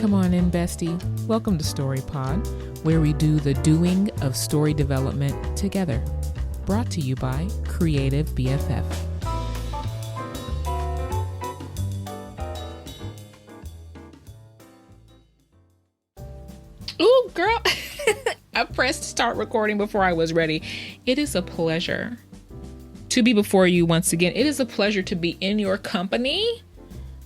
Come on in, bestie. Welcome to StoryPod, where we do the doing of story development together. Brought to you by Creative BFF. Ooh, girl. I pressed start recording before I was ready. It is a pleasure to be before you once again. It is a pleasure to be in your company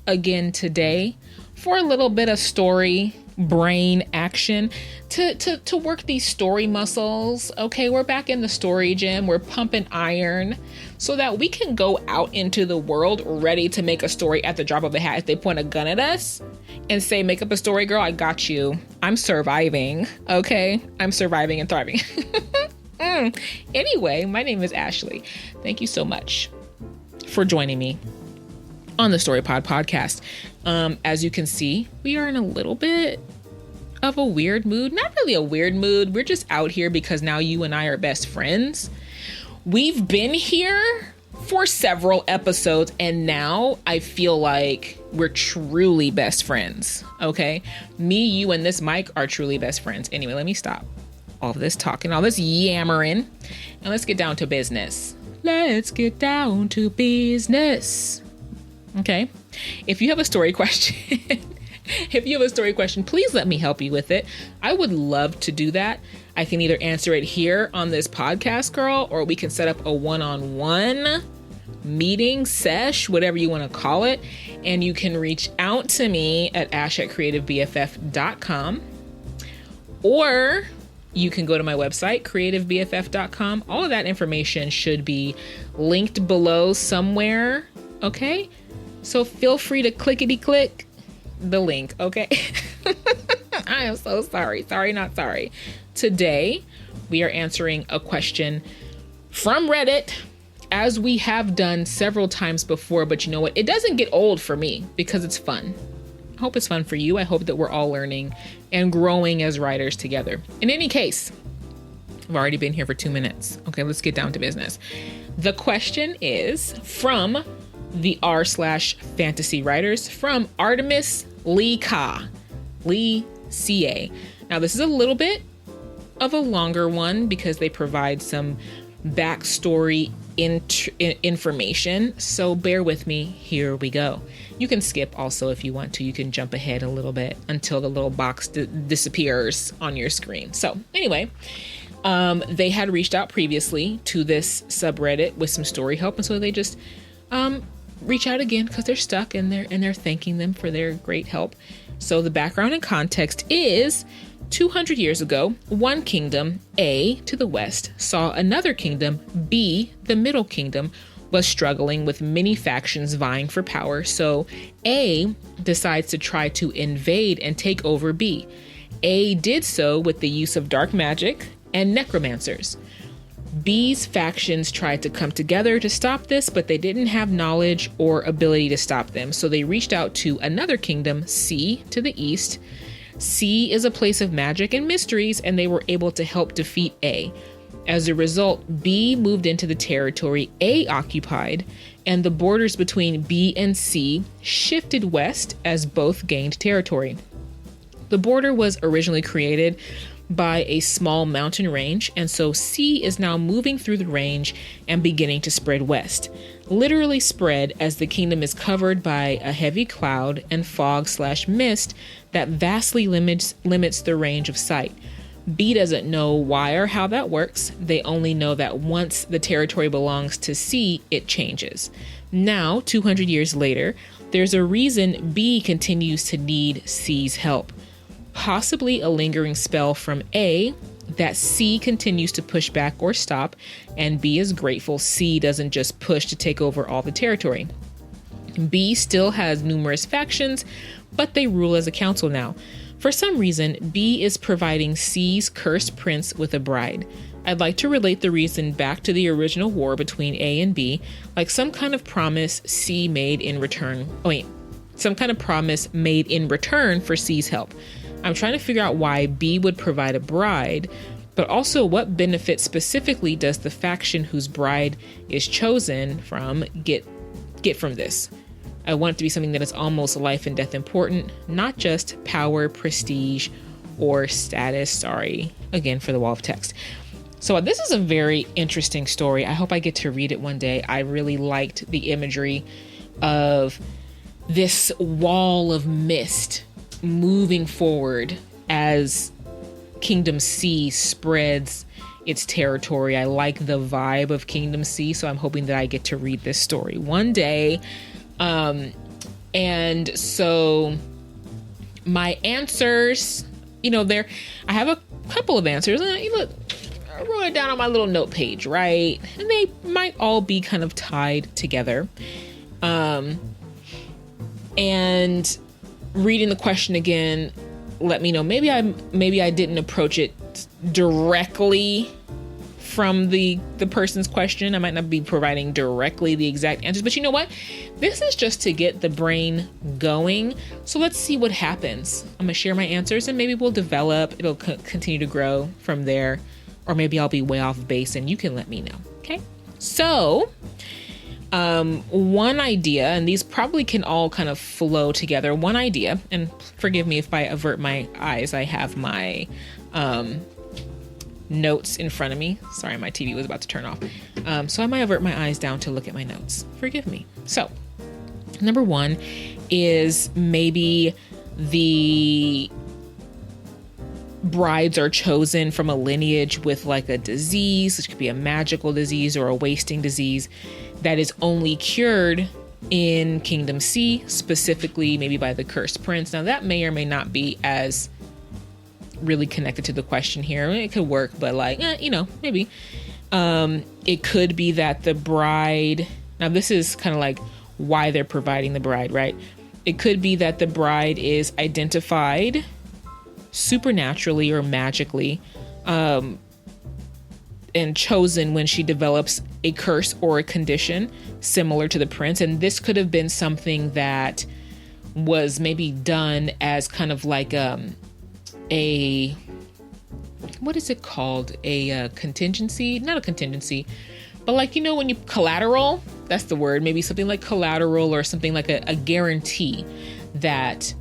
again today for a little bit of story brain action to work these story muscles. Okay, we're back in the story gym. We're pumping iron so that we can go out into the world ready to make a story at the drop of a hat. If they point a gun at us and say, make up a story, girl, I got you. I'm surviving. Okay, I'm surviving and thriving. Anyway, my name is Ashley. Thank you so much for joining me on the StoryPod podcast. As you can see, we are in a little bit of a weird mood. Not really a weird mood. We're just out here because now you and I are best friends. We've been here for several episodes and now I feel like we're truly best friends. Okay. Me, you, and this mic are truly best friends. Anyway, let me stop all this talking, all this yammering, and let's get down to business. Let's get down to business. Okay. If you have a story question, please let me help you with it. I would love to do that. I can either answer it here on this podcast, girl, or we can set up a one-on-one meeting, sesh, whatever you want to call it. And you can reach out to me at ash@creativebff.com, or you can go to my website, creativebff.com. All of that information should be linked below somewhere. Okay. So feel free to clickety-click the link, okay? I am so sorry. Sorry, not sorry. Today, we are answering a question from Reddit, as we have done several times before. But you know what? It doesn't get old for me because it's fun. I hope it's fun for you. I hope that we're all learning and growing as writers together. In any case, I've already been here for 2 minutes. Okay, let's get down to business. The question is from the r/fantasy writers, from Artemis Lee Ca. Now this is a little bit of a longer one because they provide some backstory information. So bear with me. Here we go. You can skip also if you want to. You can jump ahead a little bit until the little box disappears on your screen. So anyway, they had reached out previously to this subreddit with some story help, and so they just reach out again because they're stuck and they're thanking them for their great help. So the background and context is 200 years ago, one kingdom, A, to the west, saw another kingdom, B, the middle kingdom, was struggling with many factions vying for power. So A decides to try to invade and take over B. A did so with the use of dark magic and necromancers. B's factions tried to come together to stop this, but they didn't have knowledge or ability to stop them. So they reached out to another kingdom, C, to the east. C is a place of magic and mysteries, and they were able to help defeat A. As a result, B moved into the territory A occupied, and the borders between B and C shifted west as both gained territory. The border was originally created by a small mountain range, and so C is now moving through the range and beginning to spread west. Literally spread, as the kingdom is covered by a heavy cloud and fog/mist that vastly limits the range of sight. B doesn't know why or how that works. They only know that once the territory belongs to C, it changes. Now, 200 years later, there's a reason B continues to need C's help. Possibly a lingering spell from A that C continues to push back or stop, and B is grateful C doesn't just push to take over all the territory. B still has numerous factions, but they rule as a council now. For some reason, B is providing C's cursed prince with a bride. I'd like to relate the reason back to the original war between A and B, like some kind of promise C made in return. Some kind of promise made in return for C's help. I'm trying to figure out why B would provide a bride, but also what benefit specifically does the faction whose bride is chosen from get from this? I want it to be something that is almost life and death important, not just power, prestige, or status. Sorry again for the wall of text. So this is a very interesting story. I hope I get to read it one day. I really liked the imagery of this wall of mist moving forward as Kingdom C spreads its territory. I like the vibe of Kingdom C, so I'm hoping that I get to read this story one day. And so my answers, I have a couple of answers. Look, I wrote it down on my little note page, right? And they might all be kind of tied together. And reading the question again, let me know. Maybe I didn't approach it directly from the person's question. I might not be providing directly the exact answers, but you know what? This is just to get the brain going. So let's see what happens. I'm gonna share my answers and maybe we'll develop. It'll continue to grow from there, or maybe I'll be way off base and you can let me know. Okay. So, one idea, and these probably can all kind of flow together. One idea, and forgive me if I avert my eyes. I have my, notes in front of me. Sorry, my TV was about to turn off. So I might avert my eyes down to look at my notes. Forgive me. So number one is maybe the brides are chosen from a lineage with like a disease, which could be a magical disease or a wasting disease that is only cured in Kingdom C, specifically maybe by the cursed prince. Now that may or may not be as really connected to the question here. It could work, but maybe. It could be that the bride, now this is kind of like why they're providing the bride, right? It could be that the bride is identified supernaturally or magically, and chosen when she develops a curse or a condition similar to the prince. And this could have been something that was maybe done as kind of like, what is it called? A contingency? Not a contingency, but like, when you collateral, that's the word, maybe something like collateral or something like a guarantee that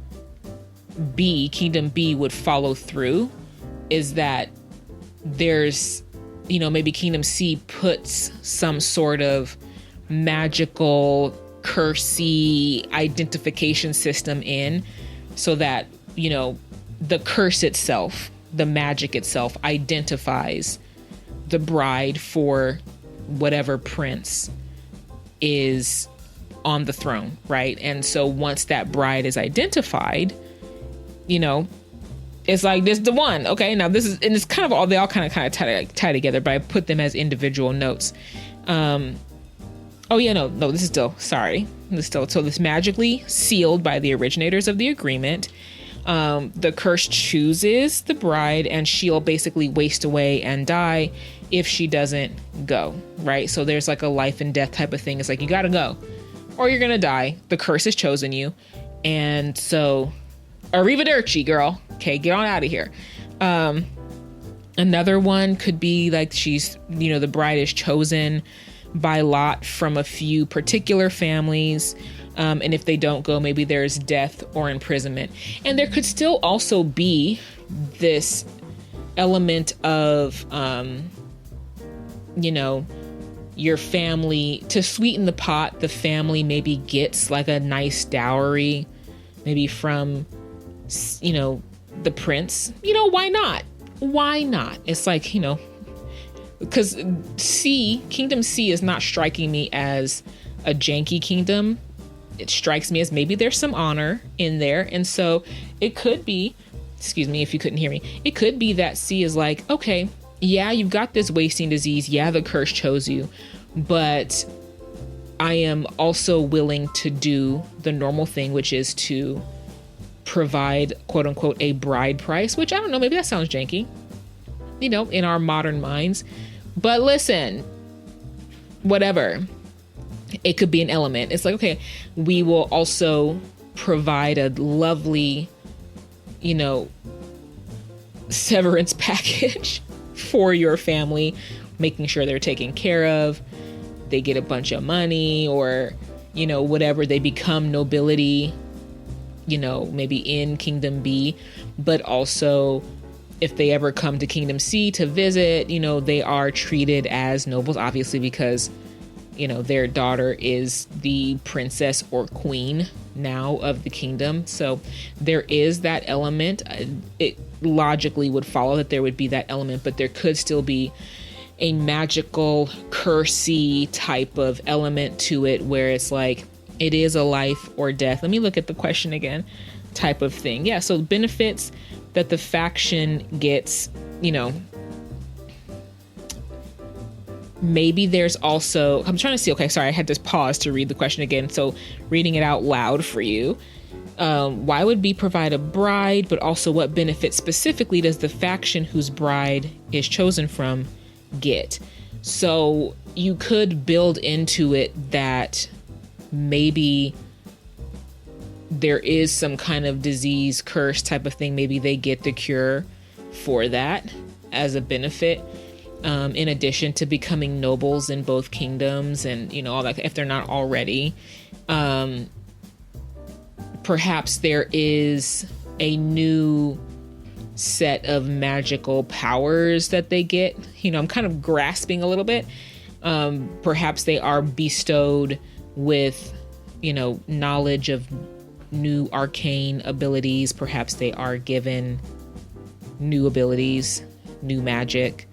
Kingdom B would follow through, is that there's, maybe Kingdom C puts some sort of magical cursey identification system in so that, the curse itself, the magic itself identifies the bride for whatever prince is on the throne, right? And so once that bride is identified, it's like, this is the one. Okay, now this is, and it's kind of all, they all kind of tie together, but I put them as individual notes. This is still, so this magically sealed by the originators of the agreement. The curse chooses the bride and she'll basically waste away and die if she doesn't go, right? So there's like a life and death type of thing. It's like, you gotta go or you're gonna die. The curse has chosen you. And so arrivederci, girl. Okay, get on out of here. Another one could be like she's, the bride is chosen by lot from a few particular families. And if they don't go, maybe there's death or imprisonment. And there could still also be this element of, your family, to sweeten the pot, the family maybe gets like a nice dowry, maybe from, the prince. Why not? Why not? It's like, because Kingdom C is not striking me as a janky kingdom. It strikes me as maybe there's some honor in there. And so it could be, excuse me if you couldn't hear me, it could be that C is like, okay, yeah, you've got this wasting disease. Yeah, the curse chose you, but I am also willing to do the normal thing, which is to provide, quote unquote, a bride price, which I don't know, maybe that sounds janky, in our modern minds. But listen, whatever. It could be an element. It's like, okay, we will also provide a lovely, severance package for your family, making sure they're taken care of. They get a bunch of money, or, whatever, they become nobility, maybe in Kingdom B, but also if they ever come to Kingdom C to visit, they are treated as nobles, obviously, because, their daughter is the princess or queen now of the kingdom. So there is that element. It logically would follow that there would be that element, but there could still be a magical, cursey type of element to it where it's like, it is a life or death. Let me look at the question again, type of thing. Yeah, so benefits that the faction gets, maybe there's also, I'm trying to see, okay, sorry, I had to pause to read the question again. So reading it out loud for you. Why would B provide a bride, but also what benefit specifically does the faction whose bride is chosen from get? So you could build into it that maybe there is some kind of disease, curse type of thing. Maybe they get the cure for that as a benefit. In addition to becoming nobles in both kingdoms and, all that, if they're not already. Perhaps there is a new set of magical powers that they get. I'm kind of grasping a little bit. Perhaps they are bestowed with, knowledge of new arcane abilities. Perhaps they are given new abilities, new magic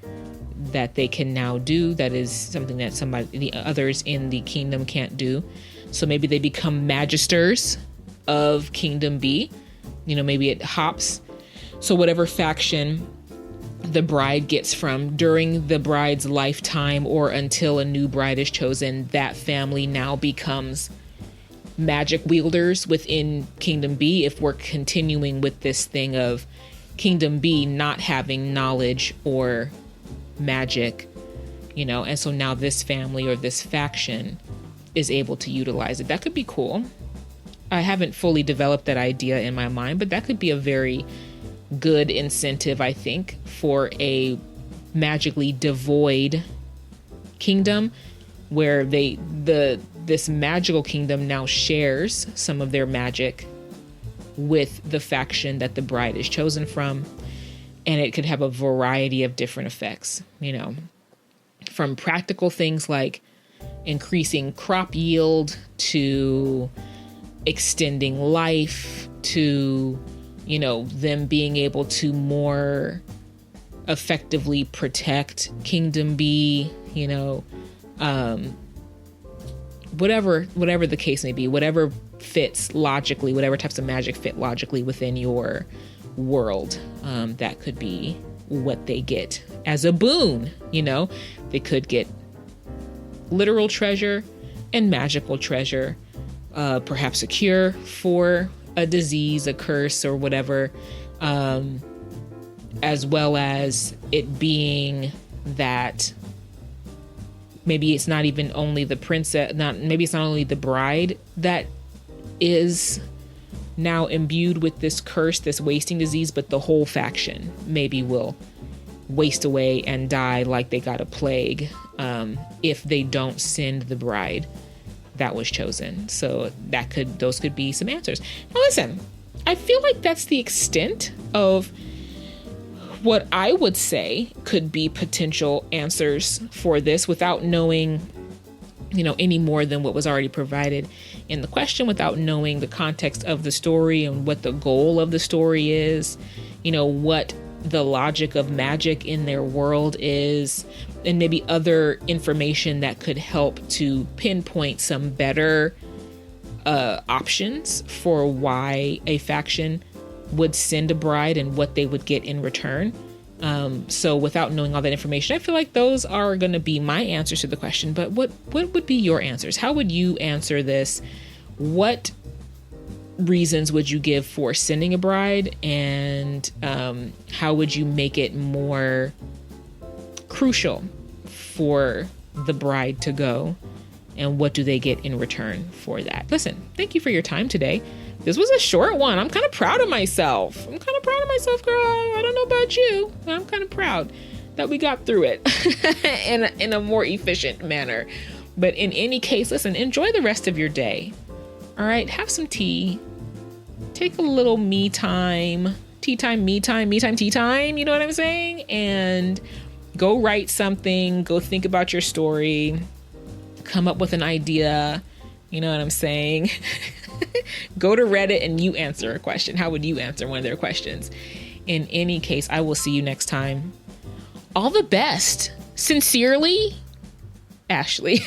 that they can now do. That is something that the others in the kingdom can't do. So maybe they become magisters of Kingdom B. Maybe it hops. So whatever faction the bride gets from during the bride's lifetime or until a new bride is chosen, that family now becomes magic wielders within Kingdom B, if we're continuing with this thing of Kingdom B not having knowledge or magic, and so now this family or this faction is able to utilize it. That could be cool. I haven't fully developed that idea in my mind, but that could be a very good incentive, I think, for a magically devoid kingdom where this magical kingdom now shares some of their magic with the faction that the bride is chosen from. And it could have a variety of different effects, from practical things like increasing crop yield to extending life to, them being able to more effectively protect Kingdom B, whatever the case may be, whatever fits logically, whatever types of magic fit logically within your world, that could be what they get as a boon. They could get literal treasure and magical treasure, perhaps a cure for a disease, a curse, or whatever, as well as it being that maybe it's not even only the princess, maybe it's not only the bride that is now imbued with this curse, this wasting disease, but the whole faction maybe will waste away and die like they got a plague, if they don't send the bride that was chosen. So those could be some answers. Now listen, I feel like that's the extent of what I would say could be potential answers for this without knowing, any more than what was already provided in the question, without knowing the context of the story and what the goal of the story is, what the logic of magic in their world is, and maybe other information that could help to pinpoint some better options for why a faction would send a bride and what they would get in return. So without knowing all that information, I feel like those are going to be my answers to the question. But what would be your answers? How would you answer this? What reasons would you give for sending a bride? And how would you make it more crucial for the bride to go? And what do they get in return for that? Listen, thank you for your time today. This was a short one. I'm kind of proud of myself. Girl. I don't know about you. I'm kind of proud that we got through it in a more efficient manner. But in any case, listen, enjoy the rest of your day. All right, have some tea. Take a little me time. Tea time, me time, me time, tea time. You know what I'm saying? And go write something. Go think about your story. Come up with an idea. You know what I'm saying? Go to Reddit and you answer a question. How would you answer one of their questions? In any case, I will see you next time. All the best. Sincerely, Ashley.